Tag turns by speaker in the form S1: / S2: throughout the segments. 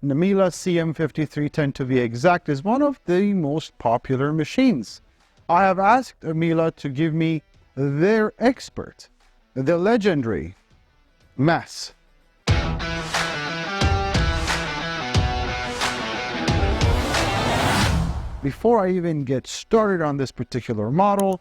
S1: the Miele CM5310 to be exact, is one of the most popular machines. I have asked Miele to give me their expert, the legendary Mass. Before I even get started on this particular model,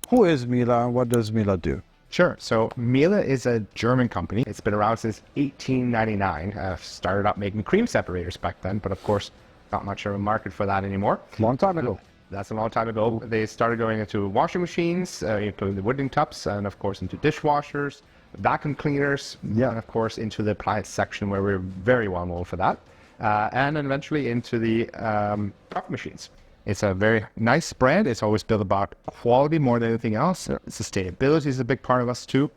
S1: who is Miele and what does Miele do?
S2: Sure. So Miele is a German company. It's been around since 1899. Started out making cream separators back then, but of course, not much of a market for that anymore.
S1: Long time ago.
S2: That's a long time ago. They started going into washing machines, into the wooden tubs, and of course into dishwashers, vacuum cleaners, and of course into the appliance section where we're very well known for that. And then eventually into the coffee machines. It's a very nice brand. It's always built about quality more than anything else. Sustainability is a big part of us too.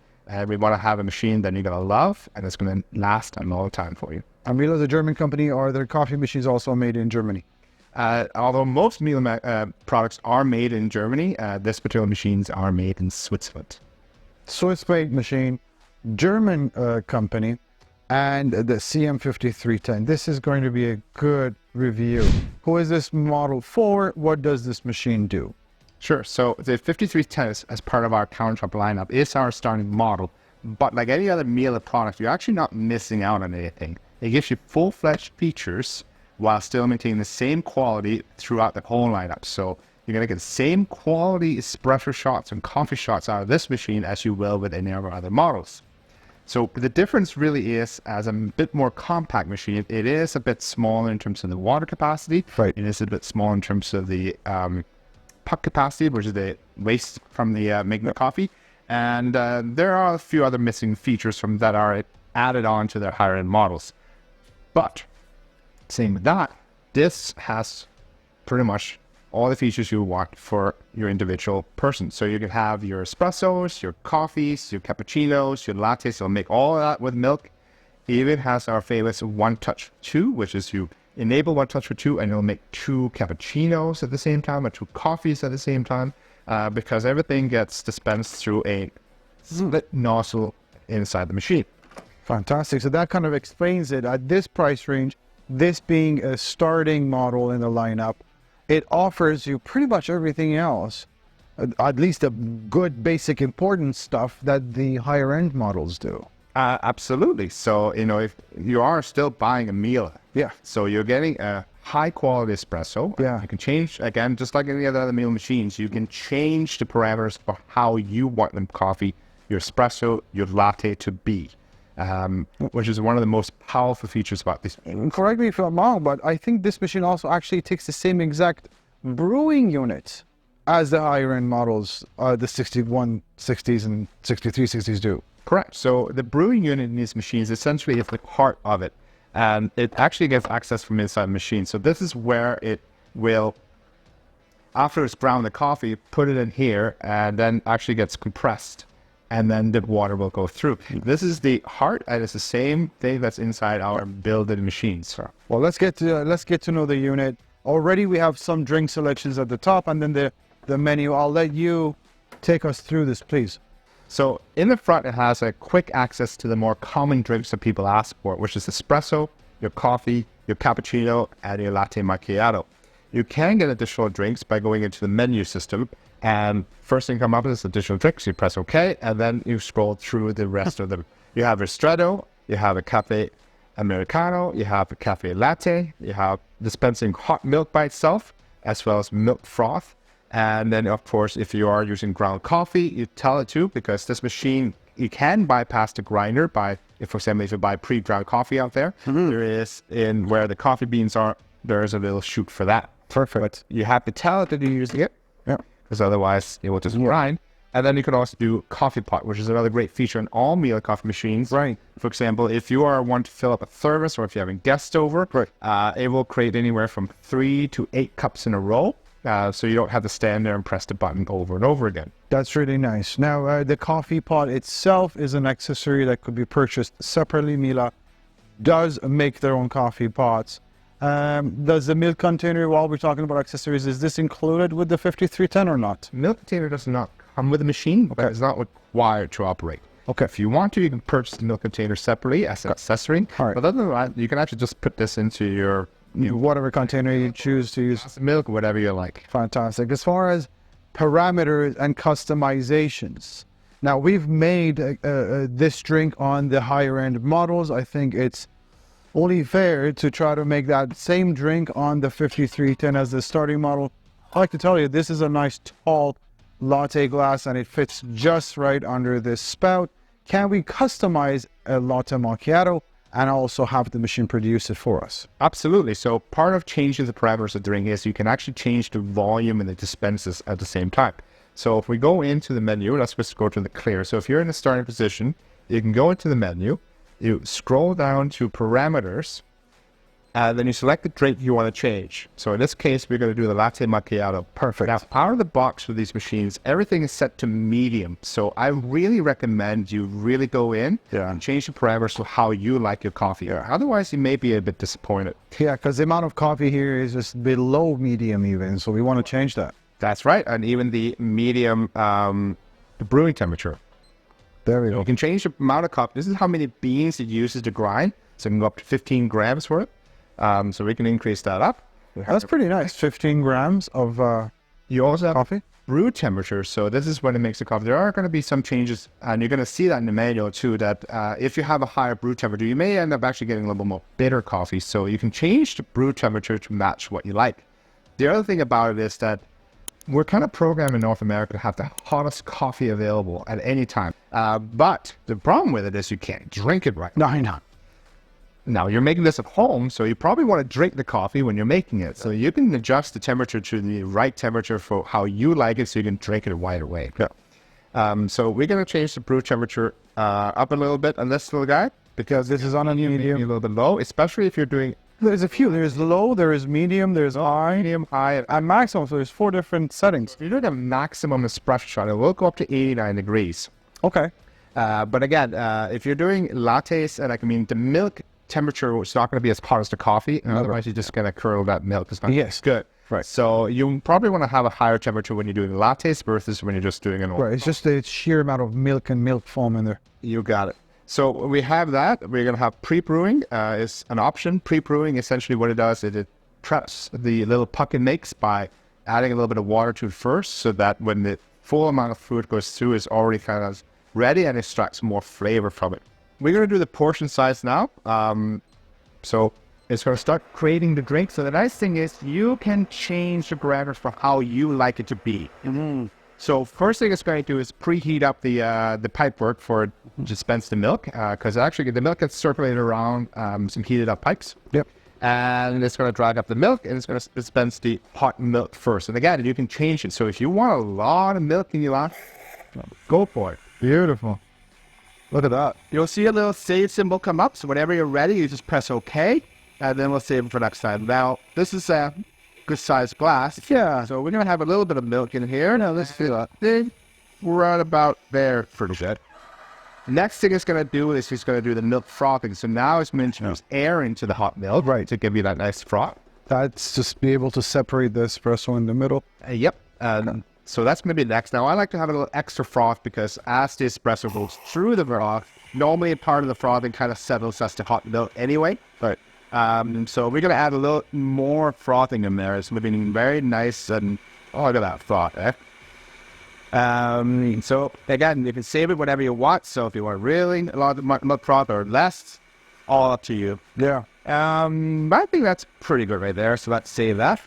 S2: We want to have a machine that you're going to love and it's going to last a long time for you.
S1: And Miele is a German company, or their coffee machines also made in Germany?
S2: Although most Miele products are made in Germany, this particular machines are made in Switzerland.
S1: Swiss-made machine, German company, and the CM5310. This is going to be a good review. Who is this model for? What does this machine do?
S2: Sure. So the 5310 as part of our Countertop lineup is our starting model. But like any other Miele product, you're actually not missing out on anything. It gives you full-fledged features while still maintaining the same quality throughout the whole lineup. So you're going to get the same quality espresso shots and coffee shots out of this machine as you will with any of our other models. So the difference really is, as a bit more compact machine, it is a bit smaller in terms of the water capacity.
S1: Right.
S2: It is a bit smaller in terms of the puck capacity, which is the waste from the making the coffee. And there are a few other missing features from that are added on to their higher end models. But same with that, this has pretty much all the features you want for your individual person. So you can have your espressos, your coffees, your cappuccinos, your lattes. You'll make all of that with milk. It even has our famous One Touch 2, which is you enable One Touch for 2 and you'll make 2 cappuccinos at the same time or 2 coffees at the same time because everything gets dispensed through a split nozzle inside the machine.
S1: Fantastic. So that kind of explains it. At this price range, this being a starting model in the lineup, it offers you pretty much everything else, at least the good basic important stuff that the higher end models do.
S2: Absolutely. So, you know, if you are still buying a Miele, so you're getting a high quality espresso. You can change, again, just like any other Miele machines, you can change the parameters for how you want the coffee, your espresso, your latte to be. Which is one of the most powerful features about this.
S1: Correct me if I'm wrong, but I think this machine also actually takes the same exact brewing unit as the higher end models, the 6160s and 6360s do.
S2: Correct. So the brewing unit in these machines essentially is the heart of it. And it actually gets access from inside the machine. So this is where it will, after it's ground the coffee, put it in here and then actually gets compressed. And then the water will go through. This is the heart, and it's the same thing that's inside our built-in machines.
S1: Well, let's get to know the unit. Already we have some drink selections at the top, and then the menu. I'll let you take us through this, please.
S2: So in the front, it has a quick access to the more common drinks that people ask for, which is espresso, your coffee, your cappuccino, and your latte macchiato. You can get additional drinks by going into the menu system. And first thing come up is additional drinks. You press OK, and then you scroll through the rest of them. You have ristretto, you have a cafe americano, you have a cafe latte, you have dispensing hot milk by itself, as well as milk froth. And then, of course, if you are using ground coffee, you tell it to, because this machine, you can bypass the grinder by, for example, if you buy pre-ground coffee out there, there is, in where the coffee beans are, there is a little chute for that.
S1: Perfect.
S2: But you have to tell it that you're using it. Because otherwise it will just grind. And then you can also do coffee pot, which is another great feature in all Miele coffee machines.
S1: Right.
S2: For example, if you are wanting to fill up a thermos or if you're having guests over, it will create anywhere from 3 to 8 cups in a row. So you don't have to stand there and press the button over and over again.
S1: That's really nice. Now, the coffee pot itself is an accessory that could be purchased separately. Miele does make their own coffee pots. Does the milk container, while we're talking about accessories, is this included with the 5310 or not?
S2: Milk container does not come with the machine because it's not required to operate.
S1: Okay.
S2: If you want to, you can purchase the milk container separately as an accessory.
S1: All right.
S2: But other than that, you can actually just put this into your
S1: Whatever container you choose to use.
S2: milk, whatever you like.
S1: Fantastic. As far as parameters and customizations, now we've made this drink on the higher end models. I think it's only fair to try to make that same drink on the 5310 as the starting model. I like to tell you, this is a nice tall latte glass and it fits just right under this spout. Can we customize a latte macchiato and also have the machine produce it for us?
S2: Absolutely. So part of changing the parameters of the drink is you can actually change the volume and the dispenses at the same time. So if we go into the menu, let's just go to the clear. So if you're in the starting position, you can go into the menu, you scroll down to parameters, and then you select the drink you want to change. So in this case, we're going to do the latte macchiato.
S1: Perfect.
S2: Now, out of the box with these machines, everything is set to medium. So I really recommend you really go in and change the parameters to how you like your coffee. Yeah. Otherwise, you may be a bit disappointed.
S1: Yeah, because the amount of coffee here is just below medium even, so we want to change that.
S2: That's right. And even the medium, the brewing temperature.
S1: There we go.
S2: You can change the amount of coffee. This is how many beans it uses to grind. So it can go up to 15 grams for it. So we can increase that up.
S1: That's pretty nice. 15 grams of
S2: you also have
S1: coffee.
S2: Brew temperature. So this is when it makes the coffee. There are going to be some changes, and you're going to see that in the manual too, that if you have a higher brew temperature, you may end up actually getting a little bit more bitter coffee. So you can change the brew temperature to match what you like. The other thing about it is that we're kind of programmed in North America to have the hottest coffee available at any time. But the problem with it is you can't drink it right.
S1: No, I know.
S2: Now, you're making this at home, so you probably want to drink the coffee when you're making it. So you can adjust the temperature to the right temperature for how you like it so you can drink it right away. Yeah. So we're going to change the brew temperature up a little bit on this little guy, because
S1: This is on a medium.
S2: maybe a little bit low, especially if you're doing
S1: There's a few. There's low, there is medium, there's high,
S2: medium, high,
S1: and maximum. So there's 4 different settings.
S2: If you're doing a maximum espresso shot, it will go up to 89 degrees.
S1: Okay.
S2: But again, if you're doing lattes, and the milk temperature is not going to be as hot as the coffee, and otherwise you're just going to curdle that milk. It's not good.
S1: Right.
S2: So you probably want to have a higher temperature when you're doing lattes versus when you're just doing an old.
S1: Right. It's just the sheer amount of milk and milk foam in there.
S2: You got it. So we have that. We're going to have pre-brewing is an option. Pre-brewing, essentially what it does is it traps the little puck it makes by adding a little bit of water to it first, so that when the full amount of fluid goes through, it's already kind of ready and extracts more flavor from it. We're going to do the portion size now. So it's going to start creating the drink. So the nice thing is you can change the parameters for how you like it to be. Mm-hmm. So first thing it's going to do is preheat up the pipework for it to dispense the milk, because actually the milk gets circulated around some heated up pipes.
S1: Yep.
S2: And it's going to drag up the milk, and it's going to dispense the hot milk first. And again, you can change it. So if you want a lot of milk in your lot, go for it.
S1: Beautiful. Look at that.
S2: You'll see a little save symbol come up. So whenever you're ready, you just press OK, and then we'll save it for next time. Now, this is a good sized glass.
S1: Yeah.
S2: So we're going to have a little bit of milk in here. Now, let's feel it. We're at about there for the bit. Next thing it's going to do is he's going to do the milk frothing. So now it's going to introduce air into the hot milk, right, to give you that nice froth.
S1: That's just be able to separate the espresso in the middle.
S2: Yep. So that's going to be next. Now, I like to have a little extra froth because as the espresso goes through the froth, normally a part of the frothing kind of settles as the hot milk anyway. Right. So we're going to add a little more frothing in there. It's looking very nice and, oh, look at that froth, eh? So again, you can save it whenever you want. So if you want really a lot of milk froth or less, all up to you.
S1: Yeah.
S2: I think that's pretty good right there. So let's save that.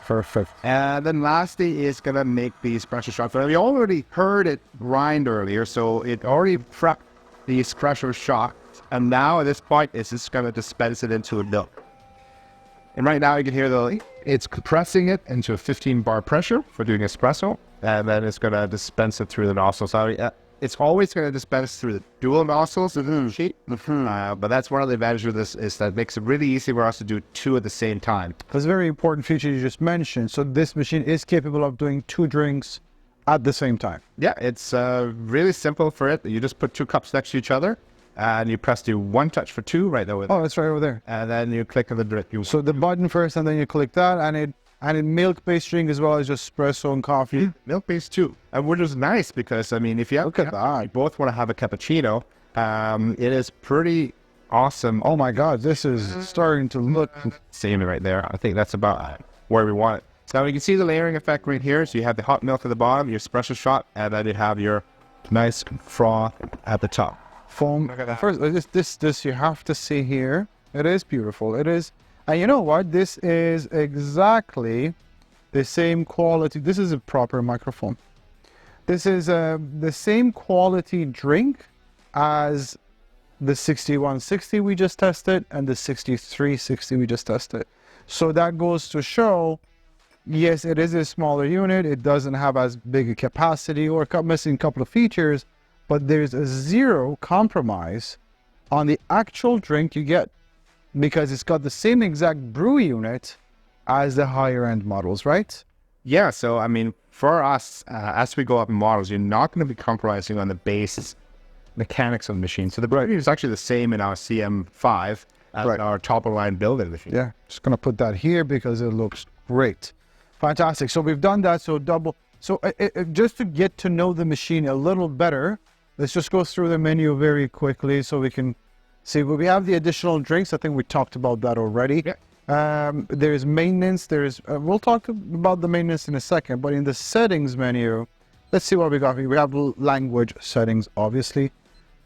S1: Perfect.
S2: And then lastly is going to make the espresso shot. We already heard it grind earlier, so it already prepped the espresso shot. And now at this point, it's just going to dispense it into a milk. And right now you can hear it's compressing it into a 15 bar pressure for doing espresso. And then it's going to dispense it through the nozzles. It's always going to dispense through the dual nozzles of the sheet. But that's one of the advantages of this is that it makes it really easy for us to do 2 at the same time.
S1: That's a very important feature you just mentioned. So this machine is capable of doing 2 drinks at the same time.
S2: Yeah, it's really simple for it. You just put 2 cups next to each other and you press the 1 touch for 2 right there.
S1: Oh, that's right over there.
S2: And then you click on the drink.
S1: So the button first and then you click that and it And in milk-based drink as well as just espresso and coffee.
S2: Milk-based too. And which is nice because, I mean, if you
S1: Look at that.
S2: you both want to have a cappuccino, it is pretty awesome.
S1: Oh my God, this is starting to look...
S2: Same right there. I think that's about where we want it. So you can see the layering effect right here. So you have the hot milk at the bottom, your espresso shot, and then you have your nice froth at the top.
S1: Foam.
S2: Look at that.
S1: First, this you have to see here. It is beautiful. It is... And you know what? This is exactly the same quality. This is a proper microphone. This is the same quality drink as the 6160 we just tested and the 6360 we just tested. So that goes to show, yes, it is a smaller unit. It doesn't have as big a capacity or missing a couple of features, but there's a zero compromise on the actual drink you get, because it's got the same exact brew unit as the higher end models, right?
S2: Yeah, so I mean, for us, as we go up in models, you're not going to be compromising on the base mechanics of the machine. So the brew is actually the same in our CM5 as our top of line built-in machine.
S1: Yeah, just going to put that here because it looks great. Fantastic. So we've done that. So just to get to know the machine a little better, let's just go through the menu very quickly so we can see. We have the additional drinks. I think we talked about that already. Yeah. There's maintenance. We'll talk about the maintenance in a second, but in the settings menu, let's see what we got here. We have language settings, obviously.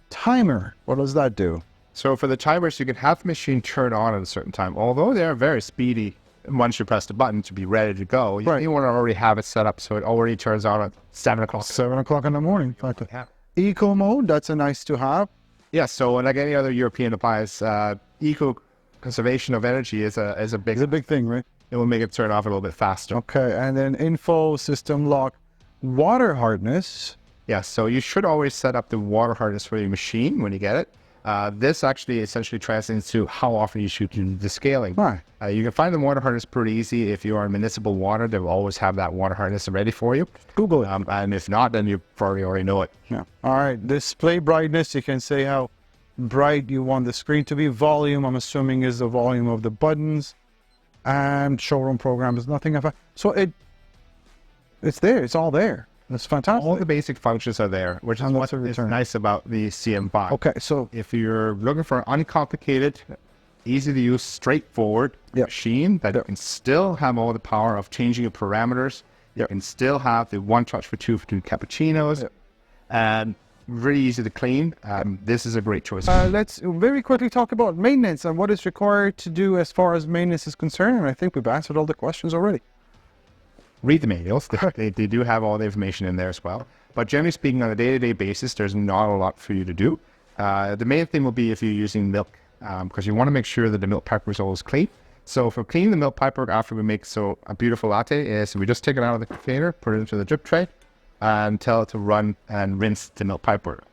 S1: Timer, what does that do?
S2: So for the timers, you can have the machine turn on at a certain time, although they're very speedy. Once you press the button to be ready to go, you want to already have it set up so it already turns on at 7 o'clock.
S1: 7 o'clock in the morning. Eco mode, that's a nice to have.
S2: Yeah, so like any other European appliance, eco conservation of energy is a big
S1: thing, right?
S2: It will make it turn off a little bit faster.
S1: Okay, and then info, system lock, water hardness.
S2: Yeah, so you should always set up the water hardness for your machine when you get it. This actually essentially translates to how often you should do the scaling.
S1: Right.
S2: You can find the water hardness pretty easy. If you are in municipal water, they will always have that water hardness ready for you.
S1: Google it.
S2: And if not, then you probably already know it.
S1: Yeah. All right. Display brightness, you can say how bright you want the screen to be. Volume, I'm assuming, is the volume of the buttons. And showroom program is nothing. So it's there. It's all there. That's fantastic.
S2: All the basic functions are there, which is what is nice about the CM5.
S1: Okay, so
S2: if you're looking for an uncomplicated, easy to use, straightforward machine that can still have all the power of changing your parameters, you can still have the one touch for two cappuccinos, and really easy to clean, this is a great choice.
S1: Let's very quickly talk about maintenance and what is required to do as far as maintenance is concerned. And I think we've answered all the questions already.
S2: Read the manuals. They do have all the information in there as well. But generally speaking, on a day-to-day basis, there's not a lot for you to do. The main thing will be if you're using milk, because you want to make sure that the milk piper is always clean. So for cleaning the milk piper after we make a beautiful latte is we just take it out of the container, put it into the drip tray, and tell it to run and rinse the milk piper.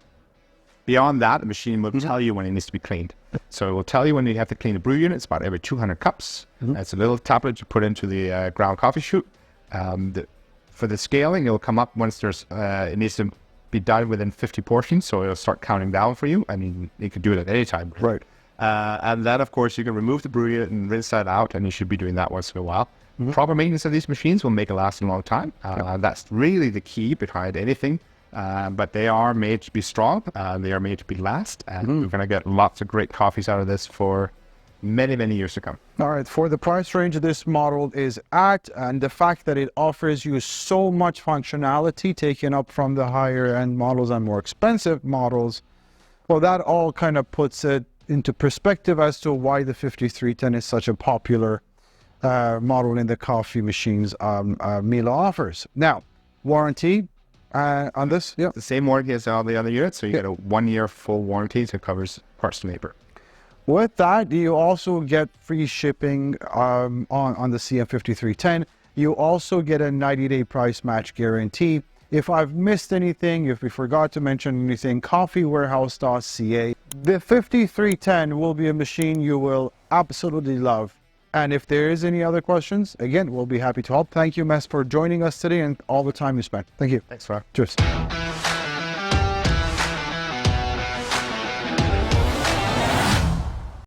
S2: Beyond that, the machine will tell you when it needs to be cleaned. So it will tell you when you have to clean the brew unit. It's about every 200 cups. It's a little tablet you put into the ground coffee chute. For the scaling, it'll come up once it needs to be done within 50 portions, so it'll start counting down for you. I mean, you can do it at any time.
S1: Right.
S2: And then, of course, you can remove the brew unit and rinse that out, and you should be doing that once in a while. Proper maintenance of these machines will make it last a long time. That's really the key behind anything. But they are made to be strong. They are made to be last, and we're going to get lots of great coffees out of this for many, many years to come.
S1: All right, for the price range this model is at, and the fact that it offers you so much functionality taken up from the higher end models and more expensive models, well, that all kind of puts it into perspective as to why the 5310 is such a popular model in the coffee machines Miele offers. Now, warranty on this? Yeah.
S2: The same warranty as all the other units, so you get a 1 year full warranty that covers parts and labor.
S1: With that, you also get free shipping on the CM5310. You also get a 90-day price match guarantee. If I've missed anything, if we forgot to mention anything, coffeewarehouse.ca. The 5310 will be a machine you will absolutely love. And if there is any other questions, again, we'll be happy to help. Thank you, Mes, for joining us today and all the time you spent. Thank you.
S2: Thanks, Rob.
S1: Cheers.